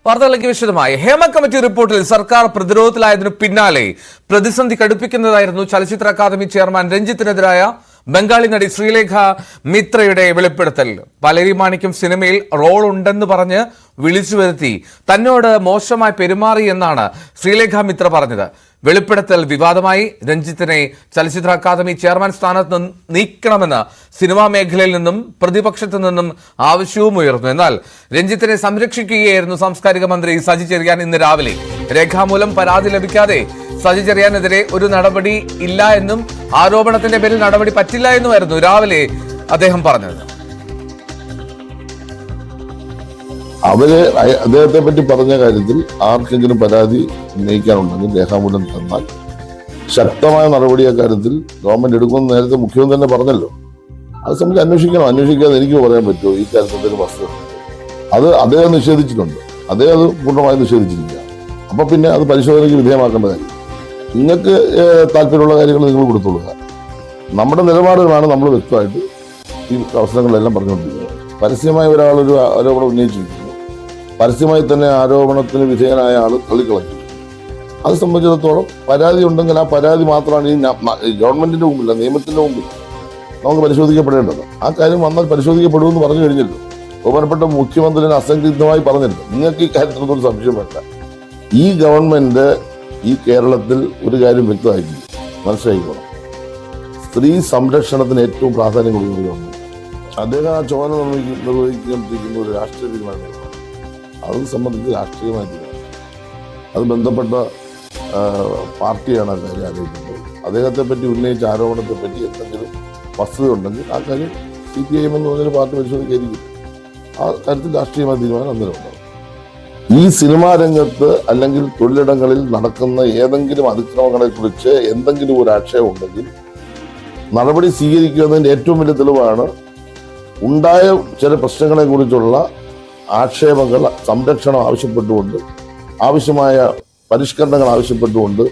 വാർത്തകളിലേക്ക് വിശദമായി. ഹേമ കമ്മിറ്റി റിപ്പോർട്ടിൽ സർക്കാർ പ്രതിരോധത്തിലായതിനു പിന്നാലെ പ്രതിസന്ധി കടുപ്പിക്കുന്നതായിരുന്നു ചലച്ചിത്ര അക്കാദമി ചെയർമാൻ രഞ്ജിത്തിനെതിരായ ബംഗാളി നടി ശ്രീലേഖ മിത്രയുടെ വെളിപ്പെടുത്തൽ. പലരി മാണിക്യം സിനിമയിൽ റോൾ ഉണ്ടെന്ന് പറഞ്ഞ് വിളിച്ചു വരുത്തി തന്നോട് മോശമായി പെരുമാറി എന്നാണ് ശ്രീലേഖ മിത്ര പറഞ്ഞത്. വെളിപ്പെടുത്തൽ വിവാദമായി. രഞ്ജിത്തിനെ ചലച്ചിത്ര അക്കാദമി ചെയർമാൻ സ്ഥാനത്ത് നീക്കണമെന്ന് സിനിമാ മേഖലയിൽ നിന്നും പ്രതിപക്ഷത്തു നിന്നും ആവശ്യവും ഉയർന്നു. എന്നാൽ രഞ്ജിത്തിനെ സംരക്ഷിക്കുകയായിരുന്നു സാംസ്കാരിക മന്ത്രി സജി ചെറിയാൻ ഇന്ന് രാവിലെ. രേഖാമൂലം പരാതി ലഭിക്കാതെ സജി ചെറിയാനെതിരെ ഒരു നടപടി ഇല്ല എന്നും ആരോപണത്തിന്റെ പേരിൽ നടപടി പറ്റില്ല എന്നുമായിരുന്നു രാവിലെ അദ്ദേഹം പറഞ്ഞത്. അദ്ദേഹത്തെ പറ്റി പറഞ്ഞ കാര്യത്തിൽ ആർക്കെങ്കിലും പരാതി ഉന്നയിക്കാനുണ്ടെങ്കിൽ രേഖാമൂലം തന്നാൽ ശക്തമായ നടപടി അക്കാര്യത്തിൽ ഗവൺമെന്റ് എടുക്കുമെന്ന് നേരത്തെ മുഖ്യമന്ത്രി തന്നെ പറഞ്ഞല്ലോ. അത് സംബന്ധിച്ച് അന്വേഷിക്കണം. അന്വേഷിക്കാതെ എനിക്ക് പറയാൻ പറ്റുമോ ഈ കാര്യത്തിൽ എന്തെങ്കിലും വസ്തുത? അത് അദ്ദേഹം നിഷേധിച്ചിട്ടുണ്ട്. അദ്ദേഹം അത് പൂർണ്ണമായി നിഷേധിച്ചിരിക്കുക. അപ്പൊ പിന്നെ അത് പരിശോധനയ്ക്ക് വിധേയമാക്കേണ്ട കാര്യം. നിങ്ങൾക്ക് താല്പര്യമുള്ള കാര്യങ്ങൾ നിങ്ങൾ കൊടുത്തോളുക. നമ്മുടെ നിലപാടുകളാണ് നമ്മൾ വ്യക്തമായിട്ട് ഈ അവസരങ്ങളിലെല്ലാം പറഞ്ഞുകൊണ്ടിരിക്കുന്നത്. പരസ്യമായി ഒരാളൊരു ആരോപണം ഉന്നയിച്ചിരിക്കുന്നു, പരസ്യമായി തന്നെ ആരോപണത്തിന് വിധേയനായ ആൾ തള്ളിക്കളഞ്ഞു. അത് സംബന്ധിച്ചിടത്തോളം പരാതി ഉണ്ടെങ്കിൽ ആ പരാതി മാത്രമാണ് ഈ ഗവൺമെന്റിന്റെ മുമ്പിൽ, നിയമത്തിന്റെ മുമ്പിൽ നമുക്ക് പരിശോധിക്കപ്പെടേണ്ടത്. ആ കാര്യം വന്നാൽ പരിശോധിക്കപ്പെടുമെന്ന് പറഞ്ഞു കഴിഞ്ഞല്ലോ. ബഹുമാനപ്പെട്ട മുഖ്യമന്ത്രിനെ അസംഘടിതമായി പറഞ്ഞിട്ടുണ്ട്. നിങ്ങൾക്ക് ഈ കാര്യത്തിലൊന്നും സംശയം വേണ്ട. ഈ ഗവൺമെന്റ് ഈ കേരളത്തിൽ ഒരു കാര്യം വ്യക്തമാക്കി മനസ്സിലാക്കിക്കോണം. സ്ത്രീ സംരക്ഷണത്തിന് ഏറ്റവും പ്രാധാന്യം കൊടുക്കുന്ന ഗവൺമെന്റ്. അദ്ദേഹം ആ ചുമതല നിർവഹിക്കുന്ന ഒരു രാഷ്ട്രീയ തീരുമാനം. അത് സംബന്ധിച്ച് രാഷ്ട്രീയമായ തീരുമാനം. അത് ബന്ധപ്പെട്ട പാർട്ടിയാണ് ആ കാര്യം ആലോചിക്കുന്നത്. അദ്ദേഹത്തെ പറ്റി ഉന്നയിച്ച ആരോപണത്തെ പറ്റി എന്തെങ്കിലും വസ്തുത ഉണ്ടെങ്കിൽ ആ കാര്യം CPIM എന്ന് പറഞ്ഞൊരു പാർട്ടി പരിശോധിക്കായിരിക്കും. ആ കാര്യത്തിൽ രാഷ്ട്രീയമായ തീരുമാനം അന്നേരം ഉണ്ടാവും. ഈ സിനിമാ രംഗത്ത് അല്ലെങ്കിൽ തൊഴിലിടങ്ങളിൽ നടക്കുന്ന ഏതെങ്കിലും അതിക്രമങ്ങളെ കുറിച്ച് എന്തെങ്കിലും ഒരു ആക്ഷേപം ഉണ്ടെങ്കിൽ നടപടി സ്വീകരിക്കുന്നതിന്റെ ഏറ്റവും വലിയ തെളിവാണ് ഉണ്ടായ ചില പ്രശ്നങ്ങളെ കുറിച്ചുള്ള ആക്ഷേപങ്ങൾ സംരക്ഷണം ആവശ്യപ്പെട്ടുകൊണ്ട്, ആവശ്യമായ പരിഷ്കരണങ്ങൾ ആവശ്യപ്പെട്ടുകൊണ്ട്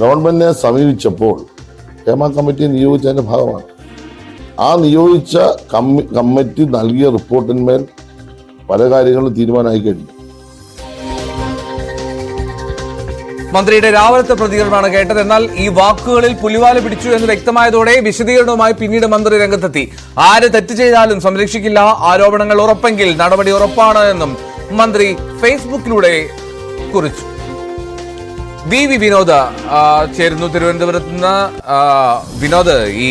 ഗവൺമെന്റിനെ സമീപിച്ചപ്പോൾ ഹേമ കമ്മിറ്റി നിയോഗിച്ചതിന്റെ ഭാഗമാണ്. ആ നിയോഗിച്ച കമ്മിറ്റി നൽകിയ റിപ്പോർട്ടിന്മേൽ പല കാര്യങ്ങളും തീരുമാനമായി കഴിഞ്ഞു. മന്ത്രിയുടെ രാവിലത്തെ പ്രതികരണമാണ് കേട്ടത്. എന്നാൽ ഈ വാക്കുകളിൽ പുലിവാല പിടിച്ചു എന്ന് വ്യക്തമായതോടെ വിശദീകരണവുമായി പിന്നീട് മന്ത്രി രംഗത്തെത്തി. ആര് തെറ്റ് ചെയ്താലും സംരക്ഷിക്കില്ല, ആരോപണങ്ങൾ ഉറപ്പെങ്കിൽ നടപടി ഉറപ്പാണ് എന്നും മന്ത്രി ഫേസ്ബുക്കിലൂടെ കുറിച്ചു. വി വിനോദ് ചേരുന്നു തിരുവനന്തപുരത്ത് നിന്ന്. വിനോദ്, ഈ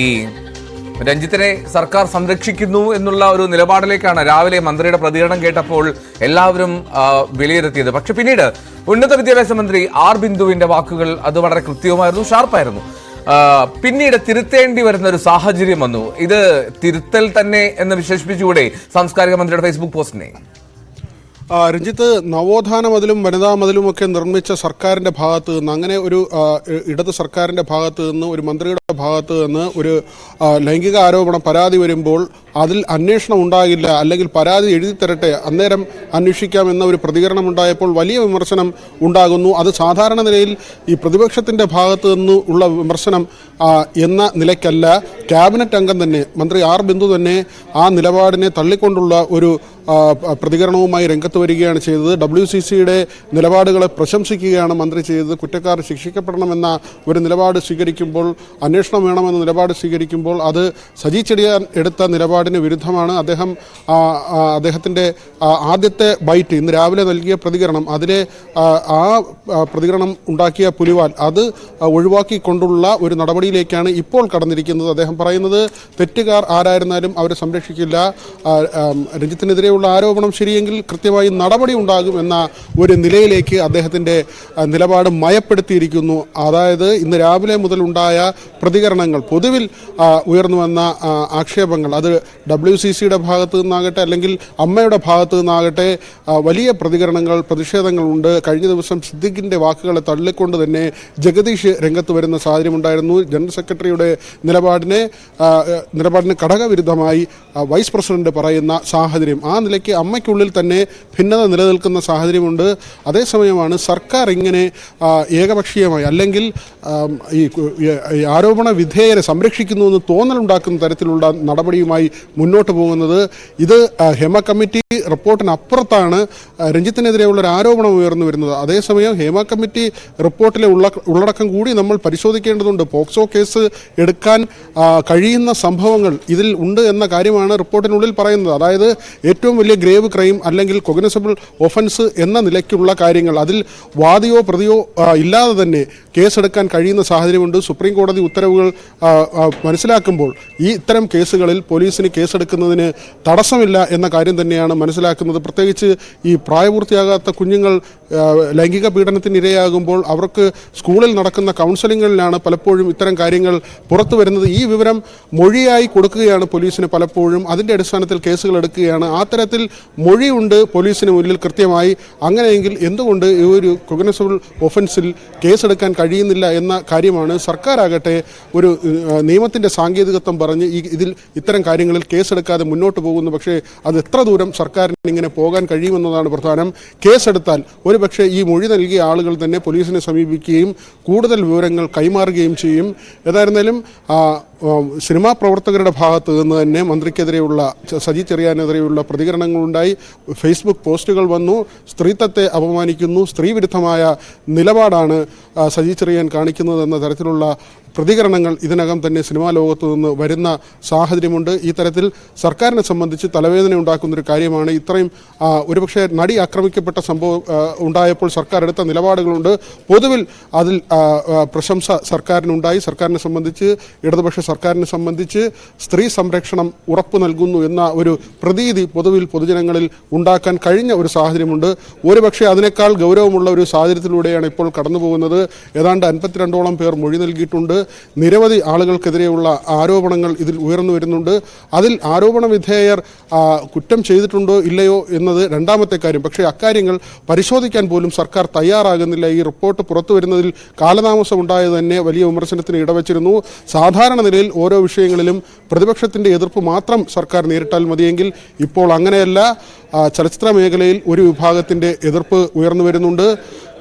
രഞ്ജിത്തിനെ സർക്കാർ സംരക്ഷിക്കുന്നു എന്നുള്ള ഒരു നിലപാടിലേക്കാണ് രാവിലെ മന്ത്രിയുടെ പ്രതികരണം കേട്ടപ്പോൾ എല്ലാവരും വിലയിരുത്തിയത്. പക്ഷെ പിന്നീട് ഉന്നത വിദ്യാഭ്യാസ മന്ത്രി ആർ ബിന്ദുവിന്റെ വാക്കുകൾ അത് വളരെ കൃത്യവുമായിരുന്നു, ഷാർപ്പായിരുന്നു. പിന്നീട് തിരുത്തേണ്ടി വരുന്ന ഒരു സാഹചര്യം വന്നു. ഇത് തിരുത്തൽ തന്നെ എന്ന് വിശേഷിപ്പിച്ചുകൂടെ സാംസ്കാരിക മന്ത്രിയുടെ ഫേസ്ബുക്ക് പോസ്റ്റിനെ? രഞ്ജിത്ത്, നവോത്ഥാന മതിലും വനിതാ മതിലുമൊക്കെ നിർമ്മിച്ച സർക്കാരിൻ്റെ ഭാഗത്ത് നിന്ന്, അങ്ങനെ ഒരു ഇടത് സർക്കാരിൻ്റെ ഭാഗത്ത് നിന്ന്, ഒരു മന്ത്രിയുടെ ഭാഗത്ത് നിന്ന് ഒരു ലൈംഗിക ആരോപണം പരാതി വരുമ്പോൾ അതിൽ അന്വേഷണം ഉണ്ടാകില്ല, അല്ലെങ്കിൽ പരാതി എഴുതി തരട്ടെ അന്നേരം അന്വേഷിക്കാമെന്ന ഒരു പ്രതികരണം ഉണ്ടായപ്പോൾ വലിയ വിമർശനം ഉണ്ടാകുന്നു. അത് സാധാരണ നിലയിൽ ഈ പ്രതിപക്ഷത്തിൻ്റെ ഭാഗത്ത് നിന്ന് ഉള്ള വിമർശനം എന്ന നിലയ്ക്കല്ല. ക്യാബിനറ്റ് അംഗം തന്നെ, മന്ത്രി ആർ ബിന്ദു തന്നെ ആ നിലപാടിനെ തള്ളിക്കൊണ്ടുള്ള ഒരു പ്രതികരണവുമായി രംഗത്ത് വരികയാണ് ചെയ്തത്. WCCയുടെ നിലപാടുകളെ പ്രശംസിക്കുകയാണ് മന്ത്രി ചെയ്തത്. കുറ്റക്കാർ ശിക്ഷിക്കപ്പെടണമെന്ന ഒരു നിലപാട് സ്വീകരിക്കുമ്പോൾ, അന്വേഷണം വേണമെന്ന നിലപാട് സ്വീകരിക്കുമ്പോൾ അത് സജി ചെറിയാൻ എടുത്ത നിലപാടിന് വിരുദ്ധമാണ്. അദ്ദേഹത്തിൻ്റെ ആദ്യത്തെ ബൈറ്റ് ഇന്ന് രാവിലെ നൽകിയ പ്രതികരണം, അതിലെ ആ പ്രതികരണം ഉണ്ടാക്കിയ പുലിവാൽ അത് ഒഴിവാക്കിക്കൊണ്ടുള്ള ഒരു നടപടിയിലേക്കാണ് ഇപ്പോൾ കടന്നിരിക്കുന്നത്. അദ്ദേഹം പറയുന്നത് തെറ്റുകാർ ആരായിരുന്നാലും അവരെ സംരക്ഷിക്കില്ല, രഞ്ജിത്തിനെതിരെ ആരോപണം ശരിയെങ്കിൽ കൃത്യമായി നടപടി ഉണ്ടാകും എന്ന ഒരു നിലയിലേക്ക് അദ്ദേഹത്തിൻ്റെ നിലപാട് മയപ്പെടുത്തിയിരിക്കുന്നു. അതായത് ഇന്ന് രാവിലെ മുതലുണ്ടായ പ്രതികരണങ്ങൾ, പൊതുവിൽ ഉയർന്നു വന്ന ആക്ഷേപങ്ങൾ, അത് WCCയുടെ ഭാഗത്തു നിന്നാകട്ടെ അല്ലെങ്കിൽ അമ്മയുടെ ഭാഗത്തു നിന്നാകട്ടെ വലിയ പ്രതികരണങ്ങൾ, പ്രതിഷേധങ്ങളുണ്ട്. കഴിഞ്ഞ ദിവസം സിദ്ദിഖിൻ്റെ വാക്കുകളെ തള്ളിക്കൊണ്ട് തന്നെ ജഗദീഷ് രംഗത്ത് വരുന്ന സാഹചര്യമുണ്ടായിരുന്നു. ജനറൽ സെക്രട്ടറിയുടെ നിലപാടിന് ഘടകവിരുദ്ധമായി വൈസ് പ്രസിഡന്റ് പറയുന്ന സാഹചര്യം, ആ നിലയ്ക്ക് അമ്മയ്ക്കുള്ളിൽ തന്നെ ഭിന്നത നിലനിൽക്കുന്ന സാഹചര്യമുണ്ട്. അതേസമയമാണ് സർക്കാർ ഇങ്ങനെ ഏകപക്ഷീയമായി അല്ലെങ്കിൽ ഈ ആരോപണ വിധേയരെ സംരക്ഷിക്കുന്നുവെന്ന് തോന്നലുണ്ടാക്കുന്ന തരത്തിലുള്ള നടപടിയുമായി മുന്നോട്ട് പോകുന്നത്. ഇത് ഹേമ കമ്മിറ്റി റിപ്പോർട്ടിനപ്പുറത്താണ് രഞ്ജിത്തിനെതിരെയുള്ള ഒരു ആരോപണം ഉയർന്നു വരുന്നത്. അതേസമയം ഹേമ കമ്മിറ്റി റിപ്പോർട്ടിലെ ഉള്ളടക്കം കൂടി നമ്മൾ പരിശോധിക്കേണ്ടതുണ്ട്. പോക്സോ കേസ് എടുക്കാൻ കഴിയുന്ന സംഭവങ്ങൾ ഇതിൽ ഉണ്ട് എന്ന കാര്യമാണ് റിപ്പോർട്ടിനുള്ളിൽ പറയുന്നത്. അതായത് ഏറ്റവും വലിയ ഗ്രേവ് ക്രൈം അല്ലെങ്കിൽ കൊഗ്നിസബിൾ ഒഫൻസ് എന്ന നിലയ്ക്കുള്ള കാര്യങ്ങൾ, അതിൽ വാദിയോ പ്രതിയോ ഇല്ലാതെ തന്നെ കേസെടുക്കാൻ കഴിയുന്ന സാഹചര്യമുണ്ട്. സുപ്രീം കോടതി ഉത്തരവുകൾ മനസ്സിലാക്കുമ്പോൾ ഇത്തരം കേസുകളിൽ പോലീസിന് കേസെടുക്കുന്നതിന് തടസ്സമില്ല എന്ന കാര്യം തന്നെയാണ് മനസ്സിലാക്കുന്നത്. പ്രത്യേകിച്ച് ഈ പ്രായപൂർത്തിയാകാത്ത കുഞ്ഞുങ്ങൾ ലൈംഗിക പീഡനത്തിന് ഇരയാകുമ്പോൾ അവർക്ക് സ്കൂളിൽ നടക്കുന്ന കൗൺസിലിങ്ങുകളിലാണ് പലപ്പോഴും ഇത്തരം കാര്യങ്ങൾ പുറത്തു വരുന്നത്. ഈ വിവരം മൊഴിയായി കൊടുക്കുകയാണ് പോലീസിന് പലപ്പോഴും. അതിൻ്റെ അടിസ്ഥാനത്തിൽ കേസുകൾ എടുക്കുകയാണ്. ആ തരത്തിൽ മൊഴിയുണ്ട് പോലീസിന് മുന്നിൽ കൃത്യമായി. അങ്ങനെയെങ്കിൽ എന്തുകൊണ്ട് ഈ ഒരു കൊഗ്നിസബിൾ ഒഫൻസിൽ കേസെടുക്കാൻ കഴിയുന്നില്ല എന്ന കാര്യമാണ് സർക്കാരാകട്ടെ ഒരു നിയമത്തിൻ്റെ സാങ്കേതികത്വം പറഞ്ഞ് ഇത്തരം കാര്യങ്ങളിൽ കേസെടുക്കാതെ മുന്നോട്ട് പോകുന്നു. പക്ഷേ അത് എത്ര ദൂരം സർക്കാരിന് ഇങ്ങനെ പോകാൻ കഴിയുമെന്നതാണ് പ്രധാനം. കേസെടുത്താൽ ഒരുപക്ഷെ ഈ മൊഴി നൽകിയ ആളുകൾ തന്നെ പോലീസിനെ സമീപിക്കുകയും കൂടുതൽ വിവരങ്ങൾ കൈമാറുകയും ചെയ്യും. ഏതായിരുന്നാലും സിനിമാ പ്രവർത്തകരുടെ ഭാഗത്ത് നിന്ന് തന്നെ മന്ത്രിക്കെതിരെയുള്ള സജി ചെറിയാനെതിരെയുള്ള പ്രതികരണങ്ങളുണ്ടായി. ഫേസ്ബുക്ക് പോസ്റ്റുകൾ വന്നു. സ്ത്രീത്വത്തെ അപമാനിക്കുന്നു, സ്ത്രീവിരുദ്ധമായ നിലപാടാണ് സജി ചെറിയാൻ കാണിക്കുന്നതെന്ന തരത്തിലുള്ള പ്രതികരണങ്ങൾ ഇതിനകം തന്നെ സിനിമാ ലോകത്തു നിന്ന് വരുന്ന സാഹചര്യമുണ്ട്. ഈ തരത്തിൽ സർക്കാരിനെ സംബന്ധിച്ച് തലവേദന ഉണ്ടാക്കുന്നൊരു കാര്യമാണ്. ഇത്രയും ഒരുപക്ഷെ നടി ആക്രമിക്കപ്പെട്ട സംഭവം ഉണ്ടായപ്പോൾ സർക്കാർ എടുത്ത നിലപാടുകളുണ്ട്. പൊതുവിൽ അതിൽ പ്രശംസ സർക്കാരിനുണ്ടായി. സർക്കാരിനെ സംബന്ധിച്ച്, ഇടതുപക്ഷ സർക്കാരിനെ സംബന്ധിച്ച് സ്ത്രീ സംരക്ഷണം ഉറപ്പു നൽകുന്നു എന്ന ഒരു പ്രതീതി പൊതുവിൽ പൊതുജനങ്ങളിൽ ഉണ്ടാക്കാൻ കഴിഞ്ഞ ഒരു സാഹചര്യമുണ്ട്. ഒരുപക്ഷെ അതിനേക്കാൾ ഗൗരവമുള്ള ഒരു സാഹചര്യത്തിലൂടെയാണ് ഇപ്പോൾ കടന്നു പോകുന്നത്. ഏതാണ്ട് 52ഓളം പേർ മൊഴി നൽകിയിട്ടുണ്ട്. നിരവധി ആളുകൾക്കെതിരെയുള്ള ആരോപണങ്ങൾ ഇതിൽ ഉയർന്നു വരുന്നുണ്ട്. അതിൽ ആരോപണ വിധേയർ കുറ്റം ചെയ്തിട്ടുണ്ടോ ഇല്ലയോ എന്നത് രണ്ടാമത്തെ കാര്യം. പക്ഷേ അക്കാര്യങ്ങൾ പരിശോധിക്കാൻ പോലും സർക്കാർ തയ്യാറാകുന്നില്ല. ഈ റിപ്പോർട്ട് പുറത്തു വരുന്നതിൽ കാലതാമസം ഉണ്ടായത് തന്നെ വലിയ വിമർശനത്തിന് ഇടവച്ചിരുന്നു. സാധാരണ നിലയിൽ ഓരോ വിഷയങ്ങളിലും പ്രതിപക്ഷത്തിൻ്റെ എതിർപ്പ് മാത്രം സർക്കാർ നേരിട്ടാൽ മതിയെങ്കിൽ ഇപ്പോൾ അങ്ങനെയല്ല. ചലച്ചിത്ര മേഖലയിൽ ഒരു വിഭാഗത്തിൻ്റെ എതിർപ്പ് ഉയർന്നു വരുന്നുണ്ട്.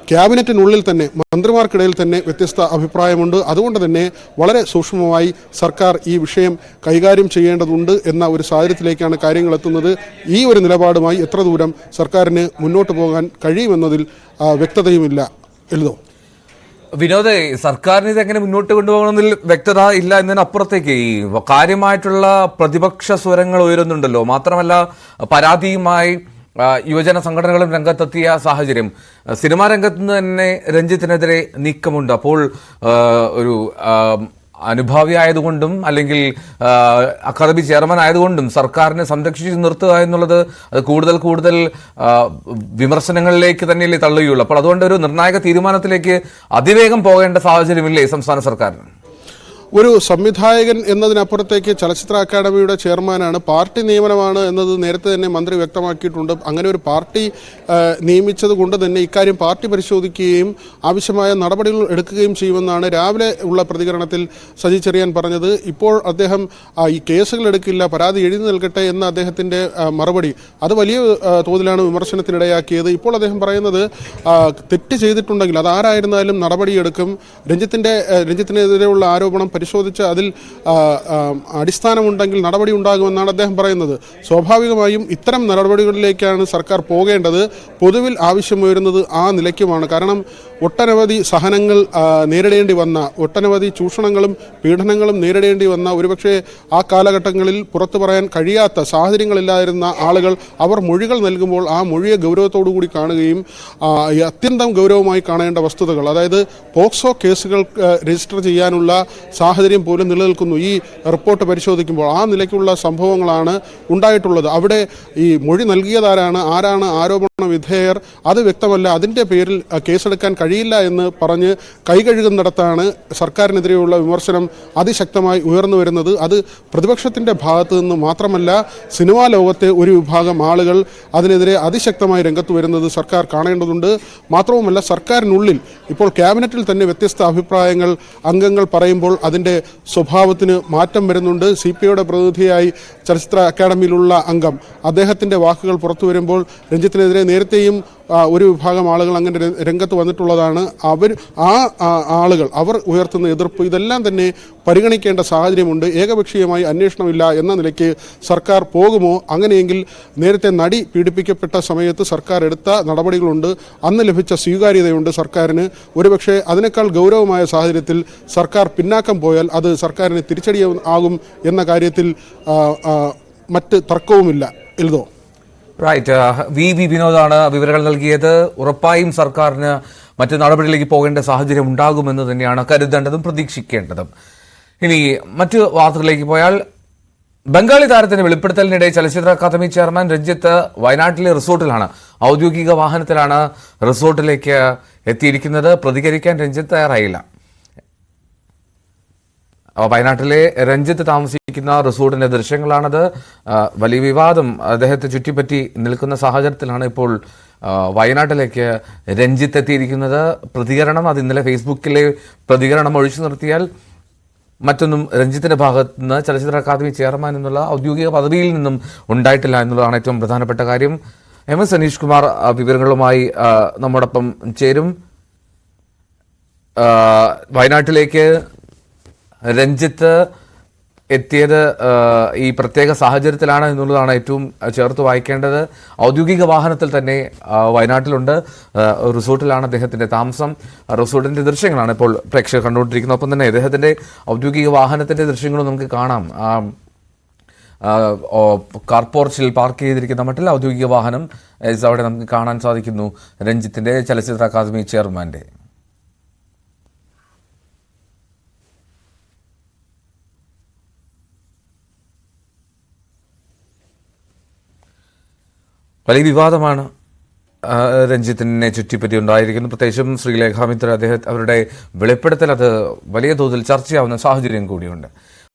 ക്യാബിനറ്റിനുള്ളിൽ തന്നെ മന്ത്രിമാർക്കിടയിൽ തന്നെ വ്യത്യസ്ത അഭിപ്രായമുണ്ട്. അതുകൊണ്ട് തന്നെ വളരെ സൂക്ഷ്മമായി സർക്കാർ ഈ വിഷയം കൈകാര്യം ചെയ്യേണ്ടതുണ്ട് എന്ന ഒരു സാഹചര്യത്തിലേക്കാണ് കാര്യങ്ങൾ എത്തുന്നത്. ഈ ഒരു നിലപാടുമായി എത്ര ദൂരം സർക്കാരിന് മുന്നോട്ട് പോകാൻ കഴിയുമെന്നതിൽ വ്യക്തതയുമില്ല. എഴുതോ വിനോദ്, സർക്കാരിന് ഇതെങ്ങനെ മുന്നോട്ട് കൊണ്ടുപോകണമെന്നതിൽ വ്യക്തത ഇല്ല എന്നതിനപ്പുറത്തേക്ക് ഈ കാര്യമായിട്ടുള്ള പ്രതിപക്ഷ സ്വരങ്ങൾ ഉയരുന്നുണ്ടല്ലോ. മാത്രമല്ല പരാതിയുമായി യുവജന സംഘടനകളും രംഗത്തെത്തിയ സാഹചര്യം. സിനിമാ രംഗത്ത് നിന്ന് തന്നെ രഞ്ജിത്തിനെതിരെ നീക്കമുണ്ട്. അപ്പോൾ ഒരു അനുഭാവി ആയതുകൊണ്ടും അല്ലെങ്കിൽ അക്കാദമി ചെയർമാൻ ആയതുകൊണ്ടും സർക്കാരിനെ സംരക്ഷിച്ച് നിർത്തുക എന്നുള്ളത് അത് കൂടുതൽ വിമർശനങ്ങളിലേക്ക് തന്നെയല്ലേ തള്ളുകയുള്ളൂ. അപ്പോൾ അതുകൊണ്ട് ഒരു നിർണായക തീരുമാനത്തിലേക്ക് അതിവേഗം പോകേണ്ട സാഹചര്യമില്ലേ സംസ്ഥാന സർക്കാരിന്? ഒരു സംവിധായകൻ എന്നതിനപ്പുറത്തേക്ക് ചലച്ചിത്ര അക്കാദമിയുടെ ചെയർമാനാണ്. പാർട്ടി നിയമനമാണ് എന്നത് നേരത്തെ തന്നെ മന്ത്രി വ്യക്തമാക്കിയിട്ടുണ്ട്. അങ്ങനെ ഒരു പാർട്ടി നിയമിച്ചത് കൊണ്ട് തന്നെ ഇക്കാര്യം പാർട്ടി പരിശോധിക്കുകയും ആവശ്യമായ നടപടികൾ എടുക്കുകയും ചെയ്യുമെന്നാണ് രാവിലെ ഉള്ള പ്രതികരണത്തിൽ സജി ചെറിയാൻ പറഞ്ഞത്. ഇപ്പോൾ അദ്ദേഹം ഈ കേസുകൾ എടുക്കില്ല, പരാതി എഴുതി നൽകട്ടെ എന്ന അദ്ദേഹത്തിൻ്റെ മറുപടി അത് വലിയ തോതിലാണ് വിമർശനത്തിനിടയാക്കിയത്. ഇപ്പോൾ അദ്ദേഹം പറയുന്നത് തെറ്റ് ചെയ്തിട്ടുണ്ടെങ്കിൽ അതാരായിരുന്നാലും നടപടിയെടുക്കും. രഞ്ജിത്തിനെതിരെയുള്ള ആരോപണം പരിശോധിച്ച് അതിൽ അടിസ്ഥാനമുണ്ടെങ്കിൽ നടപടി ഉണ്ടാകുമെന്നാണ് അദ്ദേഹം പറയുന്നത്. സ്വാഭാവികമായും ഇത്തരം നടപടികളിലേക്കാണ് സർക്കാർ പോകേണ്ടത്. പൊതുവിൽ ആവശ്യമുയരുന്നത് ആ നിലയ്ക്കുമാണ്. കാരണം ഒട്ടനവധി സഹനങ്ങൾ നേരിടേണ്ടി വന്ന, ഒട്ടനവധി ചൂഷണങ്ങളും പീഡനങ്ങളും നേരിടേണ്ടി വന്ന, ഒരുപക്ഷെ ആ കാലഘട്ടങ്ങളിൽ പുറത്തു പറയാൻ കഴിയാത്ത സാഹചര്യങ്ങളില്ലാതിരുന്ന ആളുകൾ അവർ മൊഴികൾ നൽകുമ്പോൾ ആ മൊഴിയെ ഗൗരവത്തോടു കൂടി കാണുകയും അത്യന്തം ഗൗരവമായി കാണേണ്ട വസ്തുതകൾ, അതായത് പോക്സോ കേസുകൾ രജിസ്റ്റർ ചെയ്യാനുള്ള സാഹചര്യം പോലും നിലനിൽക്കുന്നു. ഈ റിപ്പോർട്ട് പരിശോധിക്കുമ്പോൾ ആ നിലയ്ക്കുള്ള സംഭവങ്ങളാണ് ഉണ്ടായിട്ടുള്ളത്. അവിടെ ഈ മൊഴി നൽകിയതാരാണ്, ആരാണ് ആരോപണ വിധേയർ, അത് വ്യക്തമല്ല. അതിൻ്റെ പേരിൽ കേസെടുക്കാൻ കഴിയില്ല എന്ന് പറഞ്ഞ് കൈകഴുകുന്നിടത്താണ് സർക്കാരിനെതിരെയുള്ള വിമർശനം അതിശക്തമായി ഉയർന്നു വരുന്നത്. അത് പ്രതിപക്ഷത്തിൻ്റെ ഭാഗത്ത് നിന്ന് മാത്രമല്ല, സിനിമാ ലോകത്തെ ഒരു വിഭാഗം ആളുകൾ അതിനെതിരെ അതിശക്തമായി രംഗത്ത് വരുന്നത് സർക്കാർ കാണേണ്ടതുണ്ട്. മാത്രവുമല്ല, സർക്കാരിനുള്ളിൽ ഇപ്പോൾ ക്യാബിനറ്റിൽ തന്നെ വ്യത്യസ്ത അഭിപ്രായങ്ങൾ അംഗങ്ങൾ പറയുമ്പോൾ അതിൽ അതിൻ്റെ സ്വഭാവത്തിന് മാറ്റം വരുന്നുണ്ട്. CPIയുടെ പ്രതിനിധിയായി ചലച്ചിത്ര അക്കാദമിയിലുള്ള അംഗം അദ്ദേഹത്തിൻ്റെ വാക്കുകൾ പുറത്തു വരുമ്പോൾ രഞ്ജിത്തിനെതിരെ നേരത്തെയും ഒരു വിഭാഗം ആളുകൾ അങ്ങനെ രംഗത്ത് വന്നിട്ടുള്ളതാണ്. ആളുകൾ അവർ ഉയർത്തുന്ന എതിർപ്പ് ഇതെല്ലാം തന്നെ പരിഗണിക്കേണ്ട സാഹചര്യമുണ്ട്. ഏകപക്ഷീയമായി അന്വേഷണമില്ല എന്ന നിലയ്ക്ക് സർക്കാർ പോകുമോ? അങ്ങനെയെങ്കിൽ നേരത്തെ നടി പീഡിപ്പിക്കപ്പെട്ട സമയത്ത് സർക്കാർ എടുത്ത നടപടികളുണ്ട്, അന്ന് ലഭിച്ച സ്വീകാര്യതയുണ്ട് സർക്കാരിന്. ഒരുപക്ഷെ അതിനേക്കാൾ ഗൗരവമായ സാഹചര്യത്തിൽ സർക്കാർ പിന്നാക്കം പോയാൽ അത് സർക്കാരിന് തിരിച്ചടിയാകും എന്ന കാര്യത്തിൽ മറ്റ് തർക്കവുമില്ല. എൽദോ. റൈറ്റ്. വി വിനോദാണ് വിവരങ്ങൾ നൽകിയത്. ഉറപ്പായും സർക്കാരിന് മറ്റ് നടപടികളിലേക്ക് പോകേണ്ട സാഹചര്യം ഉണ്ടാകുമെന്ന് തന്നെയാണ് കരുതേണ്ടതും പ്രതീക്ഷിക്കേണ്ടതും. ഇനി മറ്റു വാർത്തകളിലേക്ക് പോയാൽ, ബംഗാളി താരത്തിന്റെ വെളിപ്പെടുത്തലിനിടെ ചലച്ചിത്ര അക്കാദമി ചെയർമാൻ രഞ്ജിത്ത് വയനാട്ടിലെ റിസോർട്ടിലാണ്. ഔദ്യോഗിക വാഹനത്തിലാണ് റിസോർട്ടിലേക്ക് എത്തിയിരിക്കുന്നത്. പ്രതികരിക്കാൻ രഞ്ജിത്ത് തയ്യാറായില്ല. വയനാട്ടിലെ രഞ്ജിത്ത് താമസിക്കുന്ന റിസോർട്ടിന്റെ ദൃശ്യങ്ങളാണത്. വലിയ വിവാദം അദ്ദേഹത്തെ ചുറ്റിപ്പറ്റി നിൽക്കുന്ന സാഹചര്യത്തിലാണ് ഇപ്പോൾ വയനാട്ടിലേക്ക് രഞ്ജിത്ത് എത്തിയിരിക്കുന്നത്. പ്രതികരണം അത് ഇന്നലെ ഫേസ്ബുക്കിലെ പ്രതികരണം ഒഴിച്ചു നിർത്തിയാൽ മറ്റൊന്നും രഞ്ജിത്തിന്റെ ഭാഗത്ത് നിന്ന് ചലച്ചിത്ര അക്കാദമി ചെയർമാൻ എന്നുള്ള ഔദ്യോഗിക പദവിയിൽ നിന്നും ഉണ്ടായിട്ടില്ല എന്നുള്ളതാണ് ഏറ്റവും പ്രധാനപ്പെട്ട കാര്യം. MS അനീഷ് കുമാർ വിവരങ്ങളുമായി നമ്മോടൊപ്പം ചേരും. വയനാട്ടിലേക്ക് രഞ്ജിത്ത് എത്തിയത് ഈ പ്രത്യേക സാഹചര്യത്തിലാണ് എന്നുള്ളതാണ് ഏറ്റവും ചേർത്ത് വായിക്കേണ്ടത്. ഔദ്യോഗിക വാഹനത്തിൽ തന്നെ വയനാട്ടിലുണ്ട്. റിസോർട്ടിലാണ് അദ്ദേഹത്തിന്റെ താമസം. റിസോർട്ടിന്റെ ദൃശ്യങ്ങളാണ് ഇപ്പോൾ പ്രേക്ഷകർ കണ്ടുകൊണ്ടിരിക്കുന്നത്. ഒപ്പം തന്നെ അദ്ദേഹത്തിന്റെ ഔദ്യോഗിക വാഹനത്തിന്റെ ദൃശ്യങ്ങളും നമുക്ക് കാണാം. കാർപോർച്ചിൽ പാർക്ക് ചെയ്തിരിക്കുന്ന മട്ടിൽ ഔദ്യോഗിക വാഹനം അവിടെ നമുക്ക് കാണാൻ സാധിക്കുന്നു. രഞ്ജിത്തിന്റെ ചലച്ചിത്ര അക്കാദമി ചെയർമാന്റെ വലിയ വിവാദമാണ് രഞ്ജിത്തിനെ ചുറ്റിപ്പറ്റി ഉണ്ടായിരിക്കുന്നു. പ്രത്യേകിച്ചും ശ്രീലേഖ മിത്ര അവരുടെ വെളിപ്പെടുത്തൽ അത് വലിയ തോതിൽ ചർച്ചയാവുന്ന സാഹചര്യം കൂടിയുണ്ട്.